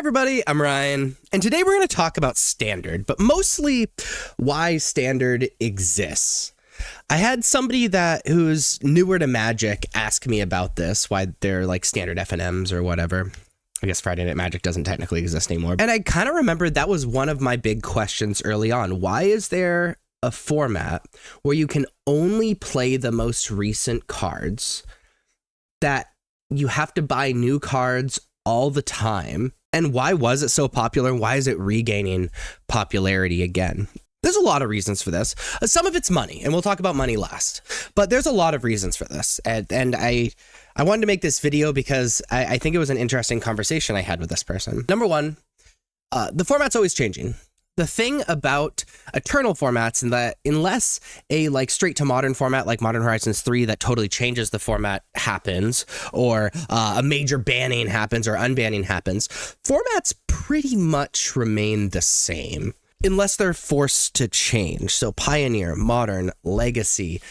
everybody, I'm Ryan, and today we're going to talk about Standard, but mostly why Standard exists. I had somebody who's newer to Magic ask me about this, why they're like Standard FNMs or whatever. I guess Friday Night Magic doesn't technically exist anymore. And I kind of remembered that was one of my big questions early on. Why is there a format where you can only play the most recent cards, that you have to buy new cards all the time? And why was it so popular? Why is it regaining popularity again? There's a lot of reasons for this. Some of it's money, and we'll talk about money last. But there's a lot of reasons for this. And I wanted to make this video because I think it was an interesting conversation I had with this person. Number one, the format's always changing. The thing about Eternal formats is that unless a straight to modern format like Modern Horizons 3 that totally changes the format happens, or a major banning happens or unbanning happens, formats pretty much remain the same unless they're forced to change. So Pioneer, Modern, Legacy,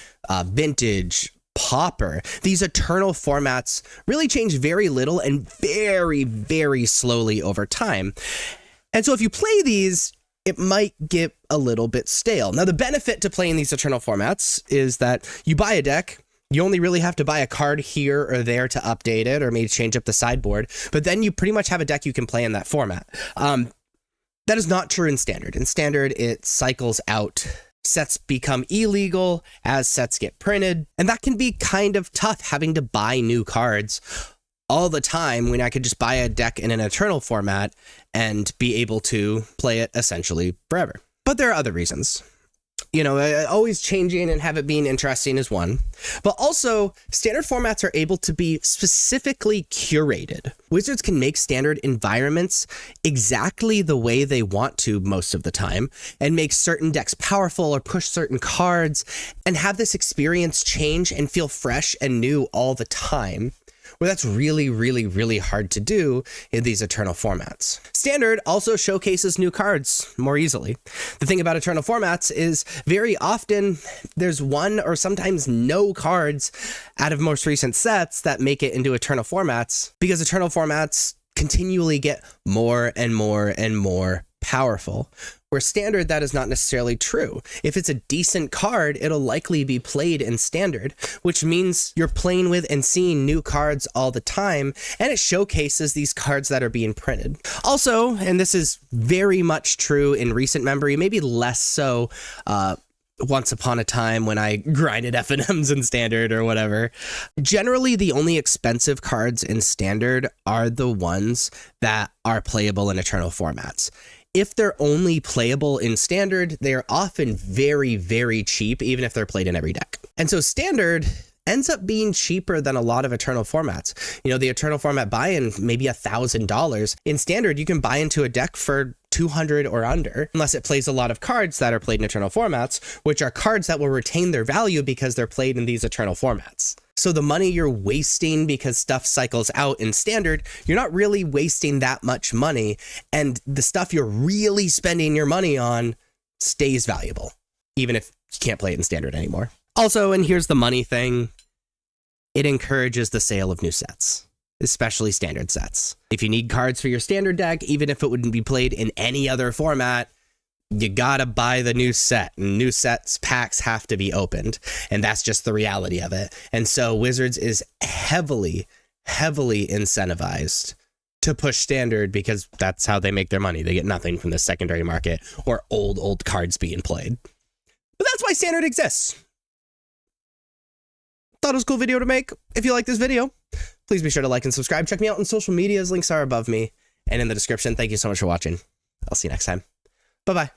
Vintage, Pauper, these Eternal formats really change very little and very, very slowly over time. And so if you play these, it might get a little bit stale. Now, the benefit to playing these Eternal formats is that you buy a deck, you only really have to buy a card here or there to update it or maybe change up the sideboard, but then you pretty much have a deck you can play in that format. That is not true in Standard. In Standard, it cycles out. Sets become illegal as sets get printed, and that can be kind of tough having to buy new cards all the time when I could just buy a deck in an Eternal format and be able to play it essentially forever. But there are other reasons. You know, always changing and have it being interesting is one, but also Standard formats are able to be specifically curated. Wizards can make Standard environments exactly the way they want to most of the time and make certain decks powerful or push certain cards and have this experience change and feel fresh and new all the time, where that's really, really, really hard to do in these Eternal formats. Standard also showcases new cards more easily. The thing about Eternal formats is very often there's one or sometimes no cards out of most recent sets that make it into Eternal formats, because Eternal formats continually get more and more and more powerful. Where Standard, that is not necessarily true. If it's a decent card, it'll likely be played in Standard, which means you're playing with and seeing new cards all the time, and it showcases these cards that are being printed. Also, and this is very much true in recent memory, maybe less so once upon a time when I grinded FNMs in Standard or whatever, generally the only expensive cards in Standard are the ones that are playable in Eternal formats. If they're only playable in Standard, they're often very, very cheap, even if they're played in every deck. And so Standard ends up being cheaper than a lot of Eternal formats. You know, the Eternal format buy-in, maybe $1,000. In Standard, you can buy into a deck for $200 or under, unless it plays a lot of cards that are played in Eternal formats, which are cards that will retain their value because they're played in these Eternal formats. So the money you're wasting because stuff cycles out in Standard, you're not really wasting that much money, and the stuff you're really spending your money on stays valuable, even if you can't play it in Standard anymore. Also, and here's the money thing, it encourages the sale of new sets, especially Standard sets. If you need cards for your Standard deck, even if it wouldn't be played in any other format, you gotta buy the new set, and new sets packs have to be opened, and that's just the reality of it. And so Wizards is heavily, heavily incentivized to push Standard because that's how they make their money. They get nothing from the secondary market or old cards being played. But that's why Standard exists. Thought it was a cool video to make. If you like this video, please be sure to like and subscribe. Check me out on social medias. Links are above me and in the description. Thank you so much for watching. I'll see you next time. Bye-bye.